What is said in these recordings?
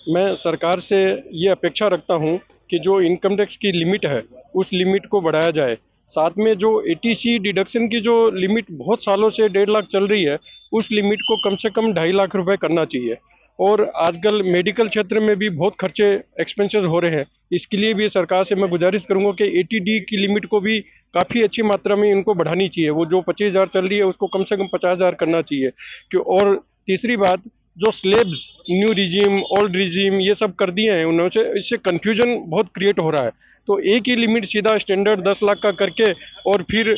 मैं सरकार से ये अपेक्षा रखता हूँ कि जो इनकम टैक्स की लिमिट है, उस लिमिट को बढ़ाया जाए। साथ में जो एटीसी डिडक्शन की जो लिमिट बहुत सालों से 1.5 लाख चल रही है, उस लिमिट को कम से कम 2.5 लाख रुपए करना चाहिए। और आजकल मेडिकल क्षेत्र में भी बहुत खर्चे एक्सपेंसेस हो रहे हैं। इसके लिए भी सरकार से मैं गुजारिश करूंगा कि एटीडी की लिमिट को भी काफ़ी अच्छी मात्रा में इनको बढ़ानी चाहिए। वो जो 25,000 चल रही है उसको कम से कम 50,000 करना चाहिए। क्यों? और तीसरी बात, जो slabs new regime old regime ये सब कर दिए हैं उन्होंने, इससे कन्फ्यूजन बहुत क्रिएट हो रहा है। तो एक ही लिमिट सीधा स्टैंडर्ड 10 लाख का करके और फिर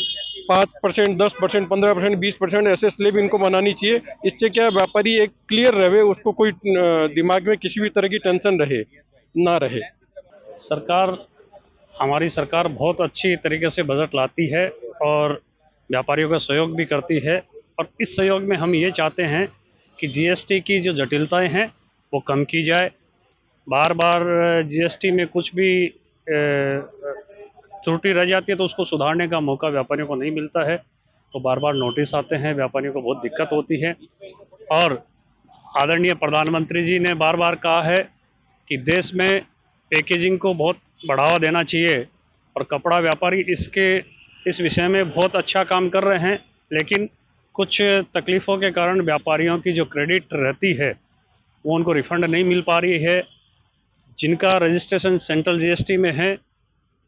5%, 10%, 15%, 20% ऐसे स्लेब इनको बनानी चाहिए। इससे क्या व्यापारी एक क्लियर रहे, उसको कोई दिमाग में किसी भी तरह की टेंशन रहे ना रहे। सरकार हमारी सरकार बहुत अच्छी तरीके से बजट लाती है और व्यापारियों का सहयोग भी करती है। और इस सहयोग में हम ये चाहते हैं कि जीएसटी की जो जटिलताएं हैं वो कम की जाए। बार बार जीएसटी में कुछ भी त्रुटि रह जाती है तो उसको सुधारने का मौका व्यापारियों को नहीं मिलता है। तो बार बार नोटिस आते हैं, व्यापारियों को बहुत दिक्कत होती है। और आदरणीय प्रधानमंत्री जी ने बार बार कहा है कि देश में पैकेजिंग को बहुत बढ़ावा देना चाहिए और कपड़ा व्यापारी इस विषय में बहुत अच्छा काम कर रहे हैं। लेकिन कुछ तकलीफ़ों के कारण व्यापारियों की जो क्रेडिट रहती है वो उनको रिफंड नहीं मिल पा रही है। जिनका रजिस्ट्रेशन सेंट्रल जीएसटी में है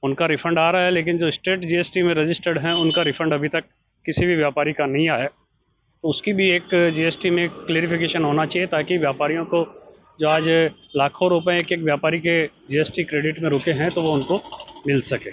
उनका रिफंड आ रहा है, लेकिन जो स्टेट जीएसटी में रजिस्टर्ड हैं उनका रिफंड अभी तक किसी भी व्यापारी का नहीं आया है। तो उसकी भी एक जीएसटी में क्लेरिफिकेशन होना चाहिए ताकि व्यापारियों को जो आज लाखों रुपए एक एक व्यापारी के जीएसटी क्रेडिट में रुके हैं तो वो उनको मिल सके।